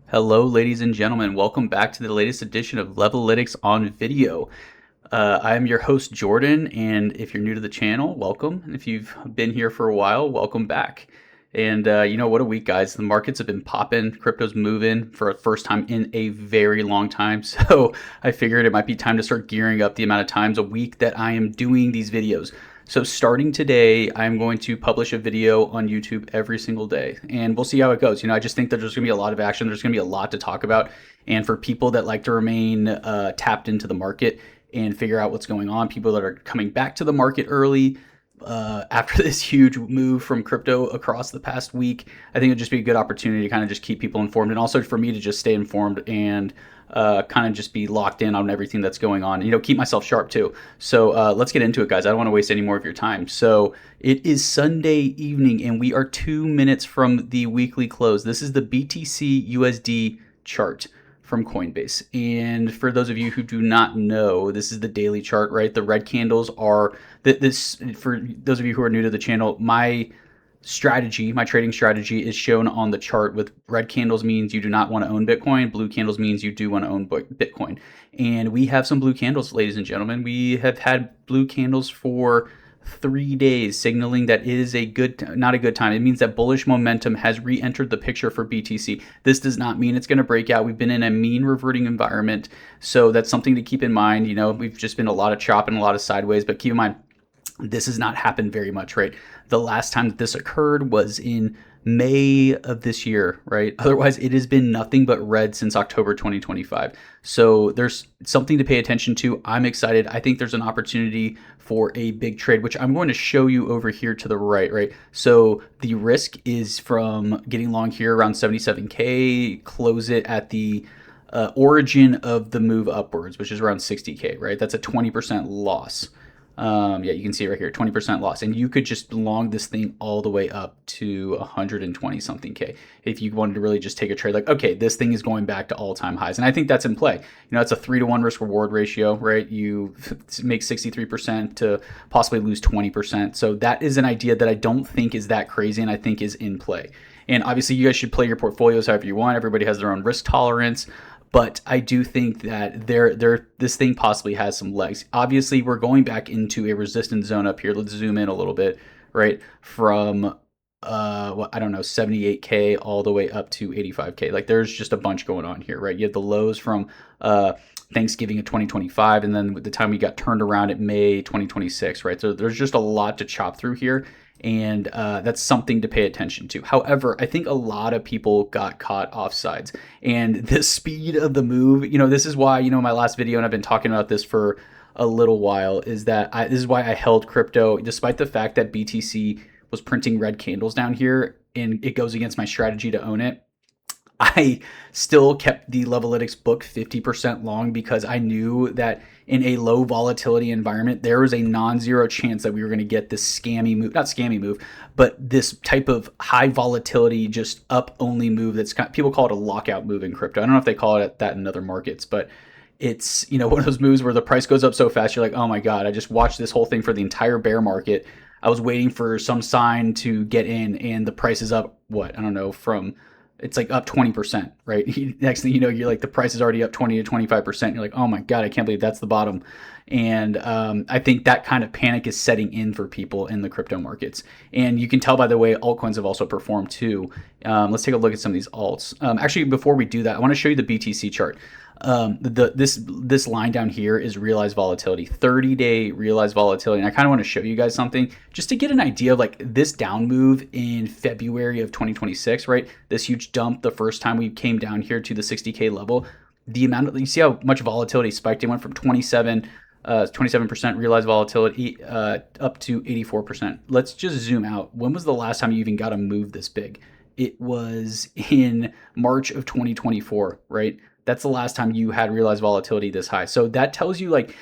Hello, ladies and gentlemen. Welcome back to the latest edition of Levolytics on video. I am your host, Jordan, and if you're new to the channel, welcome. And if you've been here for a while, welcome back. And what a week, guys. The markets have been popping. Crypto's moving for the first time in a very long time. So I figured it might be time to start gearing up the amount of times a week that I am doing these videos. So starting today, I'm going to publish a video on YouTube every single day, and we'll see how it goes. I just think that there's going to be a lot of action. There's going to be a lot to talk about, and for people that like to remain tapped into the market and figure out what's going on, people that are coming back to the market early after this huge move from crypto across the past week, I think it'd just be a good opportunity to kind of just keep people informed, and also for me to just stay informed and kind of just be locked in on everything that's going on. Keep myself sharp too. So let's get into it, guys. I don't want to waste any more of your time. So it is Sunday evening, and we are 2 minutes from the weekly close. This is the BTC USD chart from Coinbase. And for those of you who do not know, this is the daily chart, right? The red candles are this. For those of you who are new to the channel, my trading strategy is shown on the chart. With red candles means you do not want to own Bitcoin. Blue candles means you do want to own Bitcoin. And we have some blue candles, ladies and gentlemen. We have had blue candles for 3 days, signaling that it is not a good time. It means that bullish momentum has re-entered the picture for BTC. This does not mean it's going to break out. We've been in a mean reverting environment, so that's something to keep in mind. We've just been a lot of chop and a lot of sideways, but keep in mind, this has not happened very much, right? The last time that this occurred was in May of this year, right? Otherwise, it has been nothing but red since October 2025. So there's something to pay attention to. I'm excited. I think there's an opportunity for a big trade, which I'm going to show you over here to the right? So the risk is from getting long here around 77K, close it at the origin of the move upwards, which is around 60K, right? That's a 20% loss. You can see right here, 20% loss. And you could just long this thing all the way up to 120 something K if you wanted to really just take a trade like, okay, this thing is going back to all-time highs. And I think that's in play. It's a 3-to-1 risk reward ratio, right? You make 63% to possibly lose 20%. So that is an idea that I don't think is that crazy, and I think is in play. And obviously you guys should play your portfolios however you want. Everybody has their own risk tolerance. But I do think that this thing possibly has some legs. Obviously, we're going back into a resistance zone up here. Let's zoom in a little bit, right? From, 78K all the way up to 85K. Like, there's just a bunch going on here, right? You have the lows from Thanksgiving of 2025, and then the time we got turned around at May 2026, right? So there's just a lot to chop through here. And that's something to pay attention to. However, I think a lot of people got caught offsides, and the speed of the move, this is why, my last video, and I've been talking about this for a little while, is that this is why I held crypto, despite the fact that BTC was printing red candles down here, and it goes against my strategy to own it. I still kept the Levolytics book 50% long because I knew that in a low volatility environment, there was a non-zero chance that we were going to get this not scammy move, but this type of high volatility, just up only move people call it a lockout move in crypto. I don't know if they call it that in other markets, but it's, one of those moves where the price goes up so fast, you're like, oh my God, I just watched this whole thing for the entire bear market. I was waiting for some sign to get in, and the price is up, it's like up 20%, right? Next thing you know, you're like, the price is already up 20 to 25%. You're like, oh my God, I can't believe that's the bottom. And I think that kind of panic is setting in for people in the crypto markets. And you can tell by the way altcoins have also performed too. Let's take a look at some of these alts. Actually, before we do that, I want to show you the BTC chart. This line down here is realized volatility, 30-day realized volatility. And I kind of want to show you guys something just to get an idea of like this down move in February of 2026, right? This huge dump the first time we came down here to the 60K level. The amount of, you see how much volatility spiked. It went from 27% realized volatility up to 84%. Let's just zoom out. When was the last time you even got a move this big? It was in March of 2024, right? That's the last time you had realized volatility this high. So that tells you, like,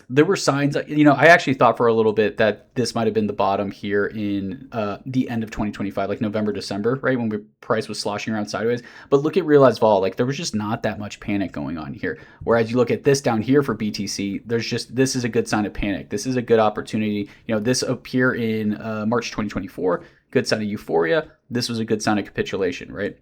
there were signs, I actually thought for a little bit that this might have been the bottom here in the end of 2025, like November, December, right? When price was sloshing around sideways. But look at realized vol, like there was just not that much panic going on here. Whereas you look at this down here for BTC, this is a good sign of panic. This is a good opportunity. This up here in March 2024, good sign of euphoria. This was a good sign of capitulation, right?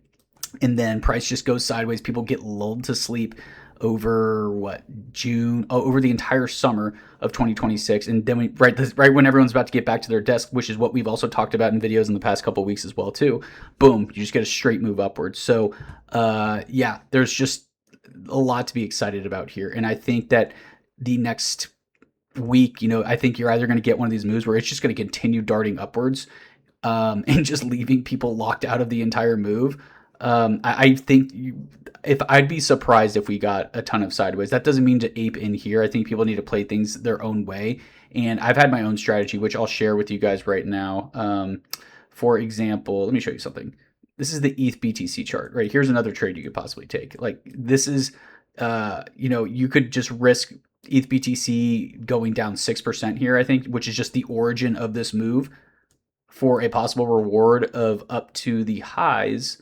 and then price just goes sideways. People get lulled to sleep over June, over the entire summer of 2026, and then right when everyone's about to get back to their desk, which is what we've also talked about in videos in the past couple of weeks as well too. Boom, you just get a straight move upwards. So yeah, there's just a lot to be excited about here, and I think that the next week, I think you're either going to get one of these moves where it's just going to continue darting upwards, and just leaving people locked out of the entire move. I think if I'd be surprised if we got a ton of sideways. That doesn't mean to ape in here. I think people need to play things their own way. And I've had my own strategy, which I'll share with you guys right now. For example, let me show you something. This is the ETH BTC chart, right? Here's another trade you could possibly take. Like this is, you could just risk ETH BTC going down 6% here, I think, which is just the origin of this move, for a possible reward of up to the highs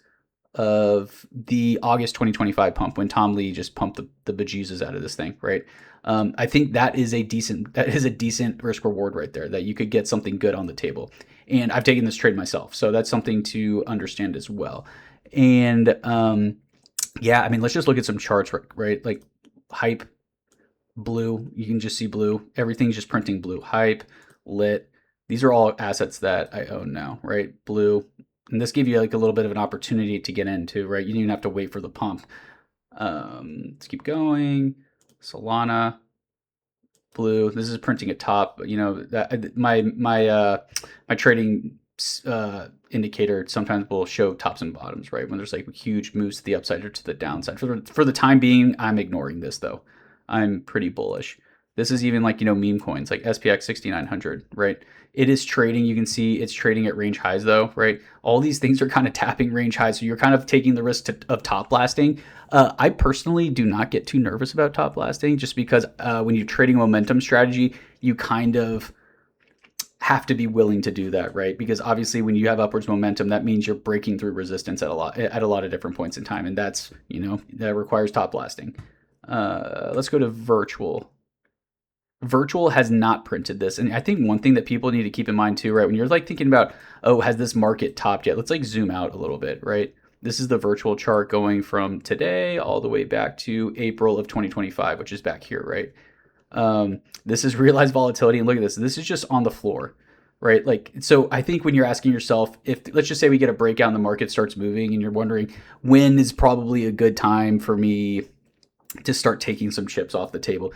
of the August 2025 pump, when Tom Lee just pumped the bejesus out of this thing, right? I think that is a decent risk reward right there, that you could get something good on the table. And I've taken this trade myself, so that's something to understand as well. And yeah, I mean, let's just look at some charts, right? Like hype, blue, you can just see blue. Everything's just printing blue. Hype, lit. These are all assets that I own now, right? Blue. And this gave you like a little bit of an opportunity to get into, right? You didn't even have to wait for the pump. Let's keep going. Solana, blue. This is printing at top. That my trading indicator sometimes will show tops and bottoms, right? When there's like huge moves to the upside or to the downside. For the time being, I'm ignoring this though. I'm pretty bullish. This is even like, meme coins like SPX 6900, right? It is trading. You can see it's trading at range highs though, right? All these things are kind of tapping range highs. So you're kind of taking the risk of top blasting. I personally do not get too nervous about top blasting, just because when you're trading a momentum strategy, you kind of have to be willing to do that, right? Because obviously when you have upwards momentum, that means you're breaking through resistance at a lot of different points in time. And that's, that requires top blasting. Let's go to virtual. Virtual has not printed this. And I think one thing that people need to keep in mind too, right? When you're like thinking about, oh, has this market topped yet? Let's like zoom out a little bit, right? This is the virtual chart going from today all the way back to April of 2025, which is back here, right? This is realized volatility. And look at this. This is just on the floor, right? Like, so I think when you're asking yourself, if let's just say we get a breakout and the market starts moving and you're wondering when is probably a good time for me to start taking some chips off the table.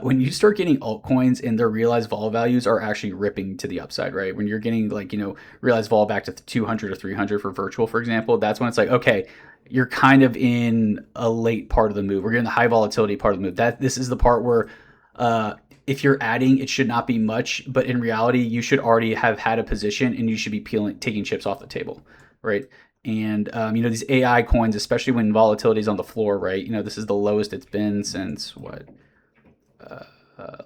When you start getting altcoins and their realized vol values are actually ripping to the upside, right? When you're getting like, realized vol back to 200 or 300 for virtual, for example, that's when it's like, okay, you're kind of in a late part of the move. We're getting the high volatility part of the move. This is the part where if you're adding, it should not be much, but in reality, you should already have had a position and you should be taking chips off the table, right? And these AI coins, especially when volatility is on the floor, right? This is the lowest it's been since what?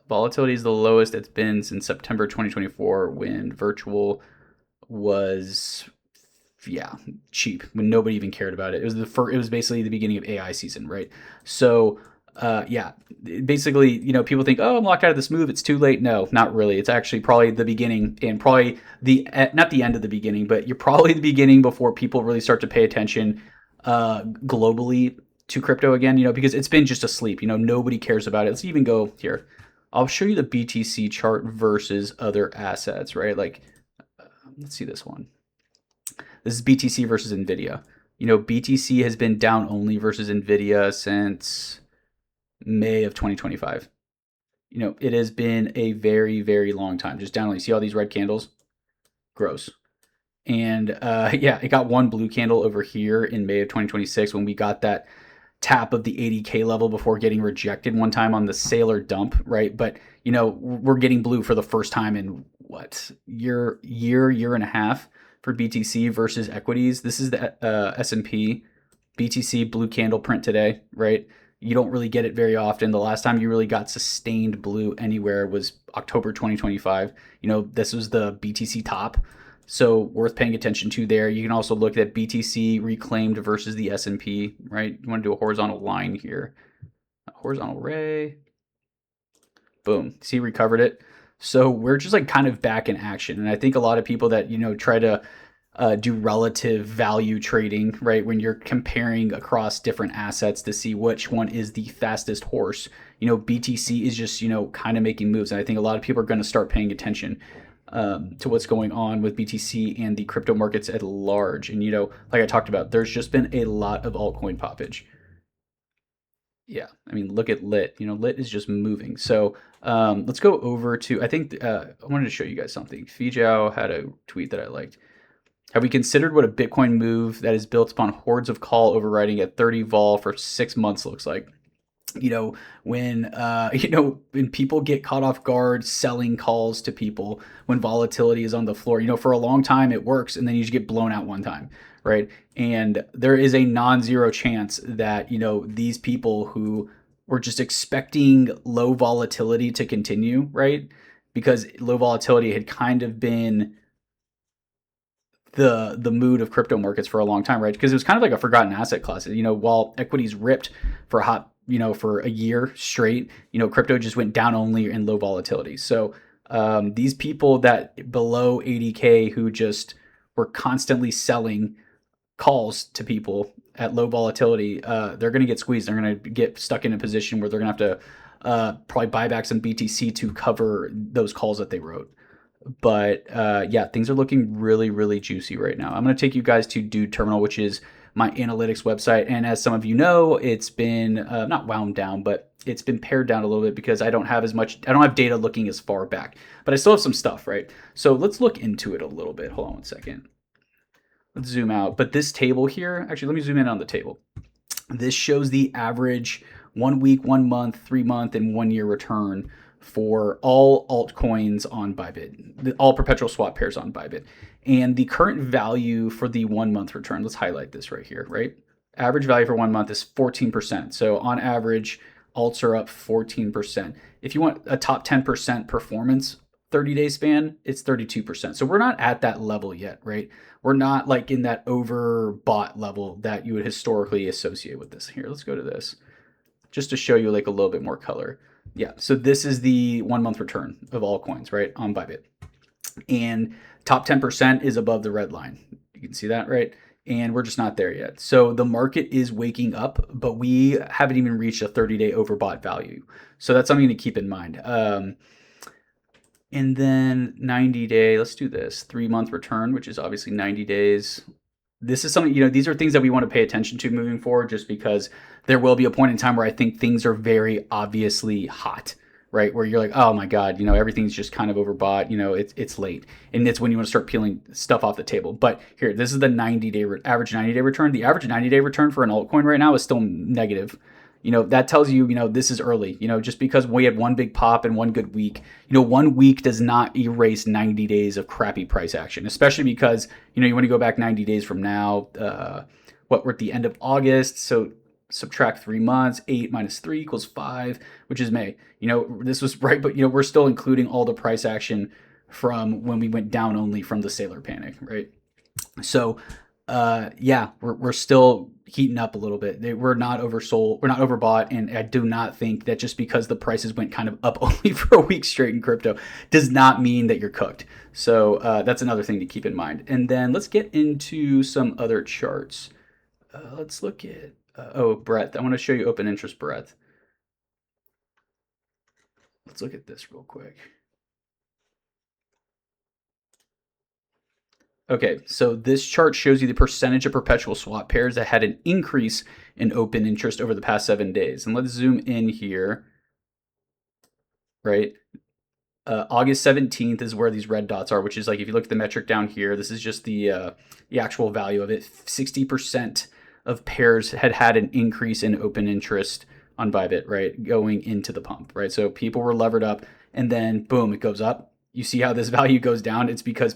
Volatility is the lowest it's been since September 2024, when virtual was, cheap, when nobody even cared about it. It was basically the beginning of AI season, right? So basically, people think, oh, I'm locked out of this move, it's too late. No, not really. It's actually probably the beginning, and probably not the end of the beginning, but you're probably the beginning before people really start to pay attention globally to crypto again, because it's been just asleep. Nobody cares about it. Let's even go here. I'll show you the BTC chart versus other assets, right? Like, let's see this one. This is BTC versus NVIDIA. BTC has been down only versus NVIDIA since May of 2025. It has been a very, very long time. Just down only. See all these red candles? Gross. And it got one blue candle over here in May of 2026 when we got that tap of the 80K level before getting rejected one time on the Sailor dump, right? But, we're getting blue for the first time in year and a half for BTC versus equities. This is the S&P BTC blue candle print today, right? You don't really get it very often. The last time you really got sustained blue anywhere was October 2025. This was the BTC top. So worth paying attention to there. You can also look at BTC reclaimed versus the S&P, right? You want to do a horizontal line here. A horizontal ray. Boom. See, recovered it. So we're just like kind of back in action. And I think a lot of people that, try to do relative value trading, right? When you're comparing across different assets to see which one is the fastest horse, BTC is just, kind of making moves. And I think a lot of people are going to start paying attention to what's going on with BTC and the crypto markets at large. And, like I talked about, there's just been a lot of altcoin poppage. Yeah, I mean, look at Lit. Lit is just moving. So let's go over to, I think I wanted to show you guys something. Fijiao had a tweet that I liked. Have we considered what a Bitcoin move that is built upon hordes of call overriding at 30 vol for 6 months looks like? When when people get caught off guard selling calls to people when volatility is on the floor, for a long time it works, and then you just get blown out one time, right? And there is a non-zero chance that these people who were just expecting low volatility to continue, right? Because low volatility had kind of been the mood of crypto markets for a long time, right? Because it was kind of like a forgotten asset class. While equities ripped for for a year straight, crypto just went down only in low volatility. So these people that below 80K who just were constantly selling calls to people at low volatility, they're going to get squeezed. They're going to get stuck in a position where they're going to have to probably buy back some BTC to cover those calls that they wrote. But yeah, things are looking really, really juicy right now. I'm going to take you guys to Dude Terminal, which is my analytics website. And as some of you know, it's been not wound down, but it's been pared down a little bit because I don't have data looking as far back, but I still have some stuff, right? So let's look into it a little bit. Hold on one second. Let's zoom out. But this table here, actually, let me zoom in on the table. This shows the average 1 week, 1 month, 3 month, and 1 year return for all altcoins on Bybit, all perpetual swap pairs on Bybit. And the current value for the 1 month return, let's highlight this right here, right? Average value for 1 month is 14%. So on average, alts are up 14%. If you want a top 10% performance 30-day span, it's 32%. So we're not at that level yet, right? We're not like in that overbought level that you would historically associate with this. Here, let's go to this just to show you like a little bit more color. Yeah, so this is the 1 month return of all coins, right, on Bybit. And top 10% is above the red line. You can see that, right? And we're just not there yet. So the market is waking up, but we haven't even reached a 30-day overbought value. So that's something to keep in mind. And then 90-day, let's do this, 3 month return, which is obviously 90 days. This is something, these are things that we want to pay attention to moving forward, just because there will be a point in time where I think things are very obviously hot, right? Where you're like, oh my God, everything's just kind of overbought, it's late. And it's when you want to start peeling stuff off the table. But here, this is the average 90-day return. The average 90-day return for an altcoin right now is still negative. That tells you, this is early, just because we had one big pop and one good week, 1 week does not erase 90 days of crappy price action, especially because, you want to go back 90 days from now, we're at the end of August. So subtract 3 months, 8 minus 3 equals 5, which is May. This was right, but, we're still including all the price action from when we went down only from the sailor panic, right? So, yeah, we're still heating up a little bit. We're not oversold. We're not overbought. And I do not think that just because the prices went kind of up only for a week straight in crypto does not mean that you're cooked. So that's another thing to keep in mind. And then let's get into some other charts. Let's look at, breadth. I want to show you open interest breadth. Let's look at this real quick. Okay, so this chart shows you the percentage of perpetual swap pairs that had an increase in open interest over the past 7 days. And let's zoom in here, right? August 17th is where these red dots are, which is like, if you look at the metric down here, this is just the actual value of it. 60% of pairs had an increase in open interest on Bybit, right? Going into the pump, right? So people were levered up, and then boom, it goes up. You see how this value goes down? It's because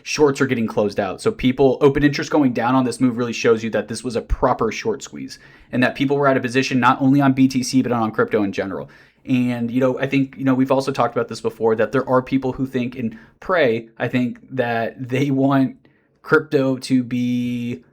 shorts are getting closed out. So open interest going down on this move really shows you that this was a proper short squeeze, and that people were out of position not only on BTC, but on crypto in general. And, I think, we've also talked about this before, that there are people who think, and I think that they want crypto to be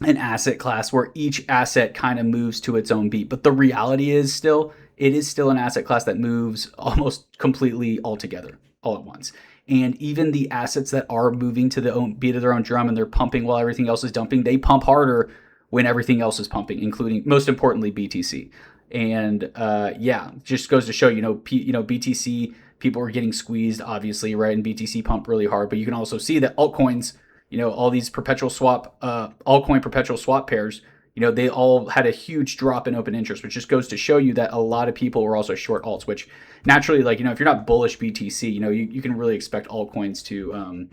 an asset class where each asset kind of moves to its own beat. But the reality is it is still an asset class that moves almost completely all together, all at once. And even the assets that are moving to the own beat of their own drum and they're pumping while everything else is dumping, they pump harder when everything else is pumping, including, most importantly, BTC. And yeah, just goes to show, BTC, people are getting squeezed, obviously, right? And BTC pumped really hard. But you can also see that altcoins, all these altcoin perpetual swap pairs, they all had a huge drop in open interest, which just goes to show you that a lot of people were also short alts, which naturally, if you're not bullish BTC, you can really expect altcoins to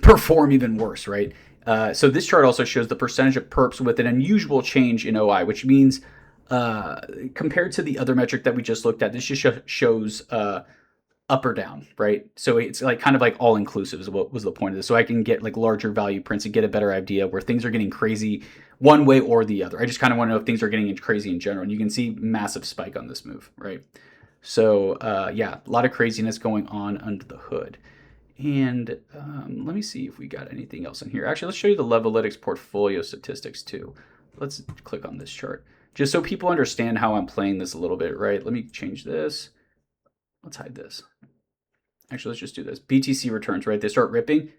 perform even worse, right? So this chart also shows the percentage of perps with an unusual change in OI, which means compared to the other metric that we just looked at, this just shows up or down, right? So it's kind of all inclusive is what was the point of this. So I can get larger value prints and get a better idea where things are getting crazy one way or the other. I just kind of want to know if things are getting crazy in general. And you can see massive spike on this move, right? So yeah, a lot of craziness going on under the hood. And let me see if we got anything else in here. Actually, let's show you the Levolytics portfolio statistics too. Let's click on this chart just so people understand how I'm playing this a little bit, right? Let me change this. Let's hide this. Actually, let's just do this. BTC returns, right? They start ripping.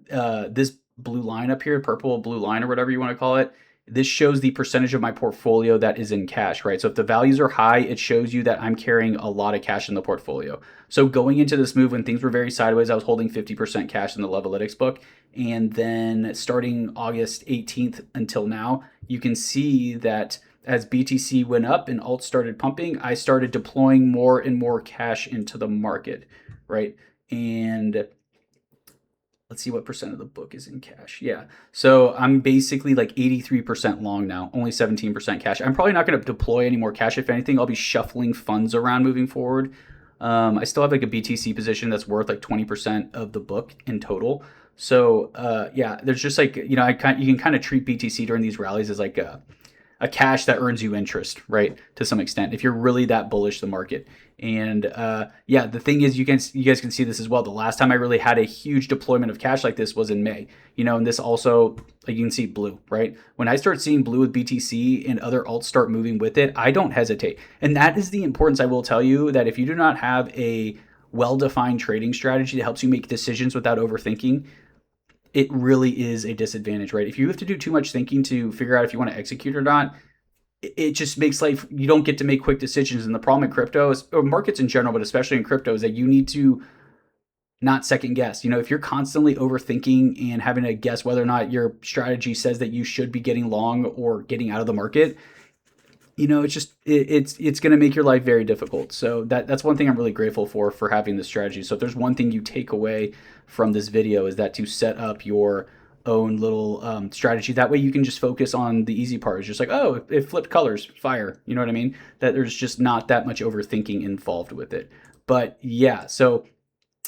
This blue line up here, purple blue line or whatever you want to call it, this shows the percentage of my portfolio that is in cash, right? So if the values are high, it shows you that I'm carrying a lot of cash in the portfolio. So going into this move when things were very sideways, I was holding 50% cash in the Levolytics book. And then starting August 18th until now, you can see that as BTC went up and alts started pumping, I started deploying more and more cash into the market, right? And let's see what percent of the book is in cash. Yeah. So I'm basically 83% long now, only 17% cash. I'm probably not going to deploy any more cash. If anything, I'll be shuffling funds around moving forward. I still have a BTC position that's worth 20% of the book in total. So yeah, there's just you can kind of treat BTC during these rallies as a cash that earns you interest, right? To some extent, if you're really that bullish the market. And yeah, the thing is, you guys can see this as well. The last time I really had a huge deployment of cash like this was in May, and this also, you can see blue, right? When I start seeing blue with BTC and other alts start moving with it, I don't hesitate. And that is the importance. I will tell you that if you do not have a well-defined trading strategy that helps you make decisions without overthinking, it really is a disadvantage, right? If you have to do too much thinking to figure out if you want to execute or not, it just makes life, you don't get to make quick decisions. And the problem in crypto is, or markets in general, but especially in crypto, is that you need to not second guess. If you're constantly overthinking and having to guess whether or not your strategy says that you should be getting long or getting out of the market, it's just it's going to make your life very difficult. So that's one thing I'm really grateful for having this strategy. So if there's one thing you take away from this video, is that to set up your own little strategy. That way you can just focus on the easy part. It's just oh, it flipped colors, fire. You know what I mean? That there's just not that much overthinking involved with it. But yeah, so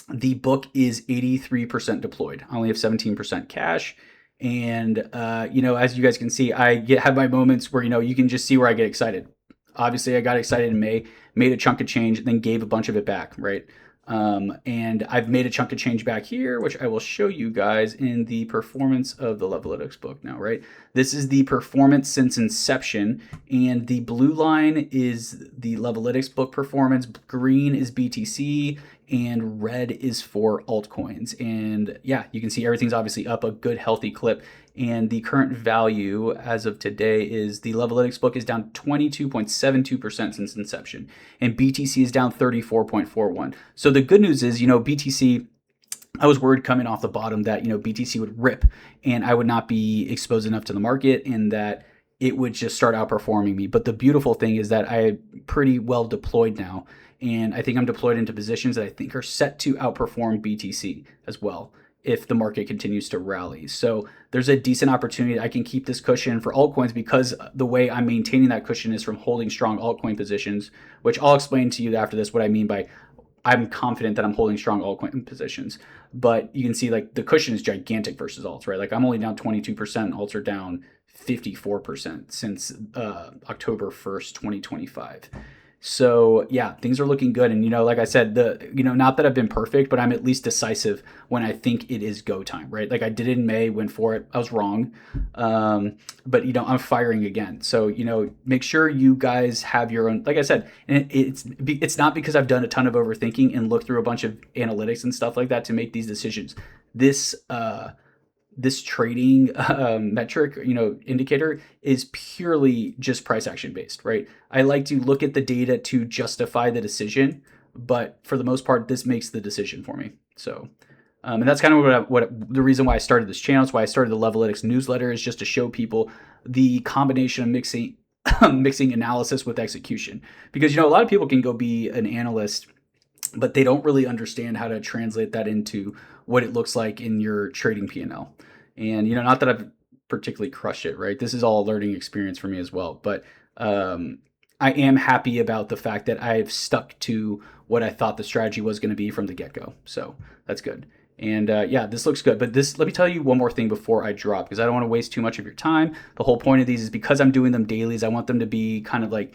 the book is 83% deployed. I only have 17% cash. And, as you guys can see, I have my moments where, you can just see where I get excited. Obviously, I got excited in May, made a chunk of change, and then gave a bunch of it back, right? And I've made a chunk of change back here, which I will show you guys in the performance of the Levolytics book now, right? This is the performance since inception, and the blue line is the Levolytics book performance, green is BTC, and red is for altcoins. And yeah, you can see everything's obviously up a good healthy clip. And the current value as of today is the Levolytics book is down 22.72% since inception, and BTC is down 34.41. So the good news is, BTC, I was worried coming off the bottom that, BTC would rip and I would not be exposed enough to the market and that it would just start outperforming me. But the beautiful thing is that I'm pretty well deployed now. And I think I'm deployed into positions that I think are set to outperform BTC as well if the market continues to rally. So there's a decent opportunity. I can keep this cushion for altcoins because the way I'm maintaining that cushion is from holding strong altcoin positions, which I'll explain to you after this what I mean by I'm confident that I'm holding strong altcoin positions. But you can see the cushion is gigantic versus alts, right? I'm only down 22%, alts are down 54% since October 1st, 2025. So yeah, things are looking good. And like I said, not that I've been perfect, but I'm at least decisive when I think it is go time, right? Like I did in May, went for it. I was wrong. But I'm firing again. So, make sure you guys have your own, like I said, and it's not because I've done a ton of overthinking and looked through a bunch of analytics and stuff like that to make these decisions. This trading metric, indicator is purely just price action based, right? I like to look at the data to justify the decision, but for the most part, this makes the decision for me. So, and that's kind of what the reason why I started this channel. It's why I started the Levolytics newsletter, is just to show people the combination of mixing analysis with execution. Because a lot of people can go be an analyst, but they don't really understand how to translate that into what it looks like in your trading P&L. And not that I've particularly crushed it, right? This is all a learning experience for me as well. But I am happy about the fact that I've stuck to what I thought the strategy was going to be from the get-go. So that's good. And yeah, this looks good. But let me tell you one more thing before I drop, because I don't want to waste too much of your time. The whole point of these is because I'm doing them dailies, I want them to be kind of like,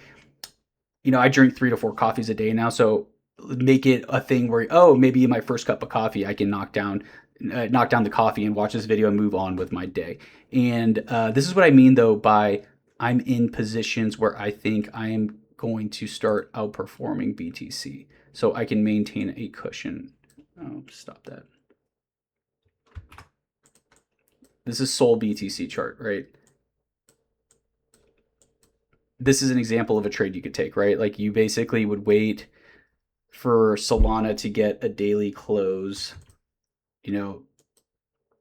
I drink 3 to 4 coffees a day now. So make it a thing where, maybe in my first cup of coffee, I can knock down the coffee and watch this video and move on with my day. And this is what I mean, though, by I'm in positions where I think I am going to start outperforming BTC. So I can maintain a cushion. Oh, stop that. This is Sol BTC chart, right? This is an example of a trade you could take, right? Like you basically would wait for Solana to get a daily close,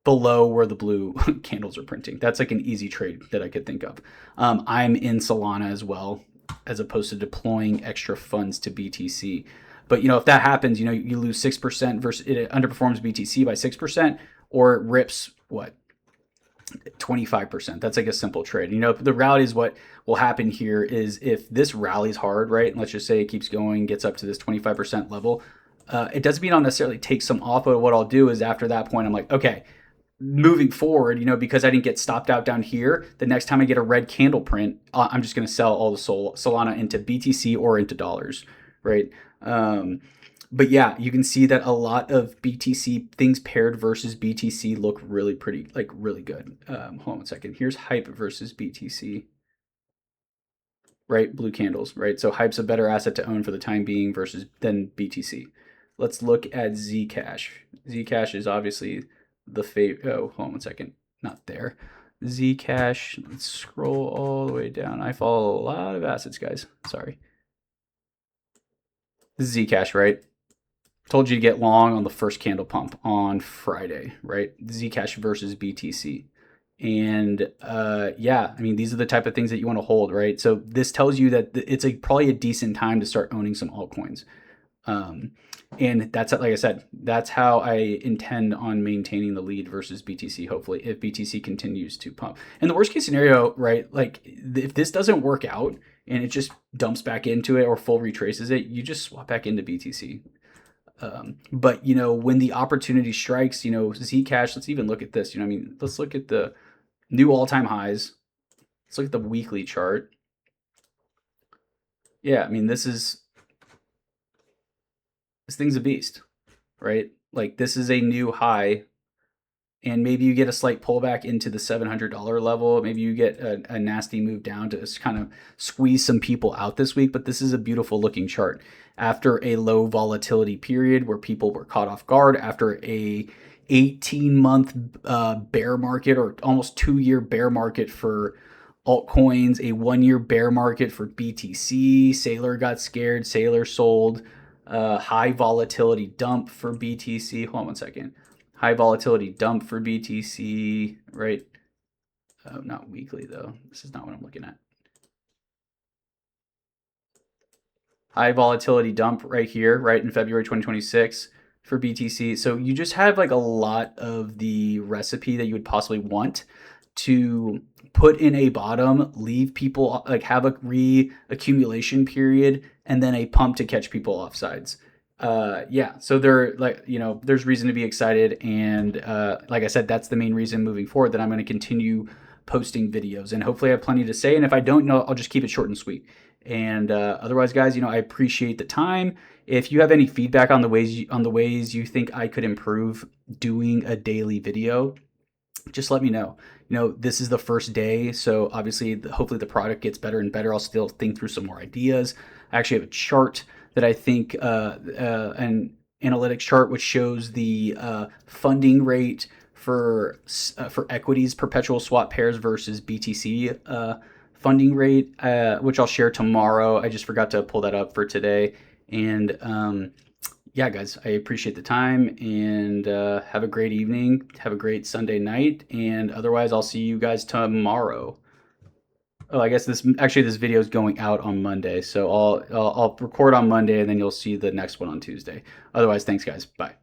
below where the blue candles are printing. That's like an easy trade that I could think of. I'm in Solana as well, as opposed to deploying extra funds to BTC. But if that happens, you lose 6% versus it underperforms BTC by 6%, or it rips 25%. That's like a simple trade. The reality is what will happen here is if this rallies hard, right? And let's just say it keeps going, gets up to this 25% level. It doesn't mean I'll necessarily take some off, but what I'll do is after that point, I'm like, okay, moving forward, because I didn't get stopped out down here, the next time I get a red candle print, I'm just going to sell all the Solana into BTC or into dollars, right? But yeah, you can see that a lot of BTC things paired versus BTC look really pretty, like really good. Hold on one second. Here's Hype versus BTC, right? Blue candles, right? So Hype's a better asset to own for the time being than BTC. Let's look at Zcash. Zcash is obviously the favorite. Oh, hold on one second. Not there. Zcash. Let's scroll all the way down. I follow a lot of assets, guys. Sorry. This is Zcash, right? Told you to get long on the first candle pump on Friday, right? Zcash versus BTC. And yeah, I mean, these are the type of things that you want to hold, right? So this tells you that it's probably a decent time to start owning some altcoins. And that's, like I said, that's how I intend on maintaining the lead versus BTC, hopefully, if BTC continues to pump. And the worst case scenario, right, like if this doesn't work out and it just dumps back into it or full retraces it, you just swap back into BTC. But when the opportunity strikes, Zcash, let's even look at this. Let's look at the new all-time highs. Let's look at the weekly chart. Yeah, I mean, this thing's a beast, right? Like this is a new high, and maybe you get a slight pullback into the $700 level. Maybe you get a nasty move down to kind of squeeze some people out this week, but this is a beautiful looking chart. After a low volatility period where people were caught off guard, after a 18-month bear market or almost 2-year bear market for altcoins, a 1-year bear market for BTC, Sailor got scared, Sailor sold, high volatility dump for BTC. Hold on one second. High volatility dump for BTC, right? Not weekly though. This is not what I'm looking at. High volatility dump right here, right in February 2026 for BTC. So you just have like a lot of the recipe that you would possibly want to put in a bottom, leave people, like have a reaccumulation period, and then a pump to catch people off sides. Yeah, so there's reason to be excited. And like I said, that's the main reason moving forward that I'm going to continue posting videos, and hopefully I have plenty to say. And if I don't know, I'll just keep it short and sweet. And otherwise, guys, I appreciate the time. If you have any feedback on the ways you think I could improve doing a daily video, just let me know. This is the first day, so obviously, hopefully the product gets better and better. I'll still think through some more ideas. I actually have a chart that I think, an analytics chart, which shows the funding rate for equities, perpetual swap pairs versus BTC funding rate, which I'll share tomorrow. I just forgot to pull that up for today. And yeah, guys, I appreciate the time, and have a great evening. Have a great Sunday night. And otherwise, I'll see you guys tomorrow. Oh, I guess this video is going out on Monday, so I'll record on Monday, and then you'll see the next one on Tuesday. Otherwise, thanks, guys. Bye.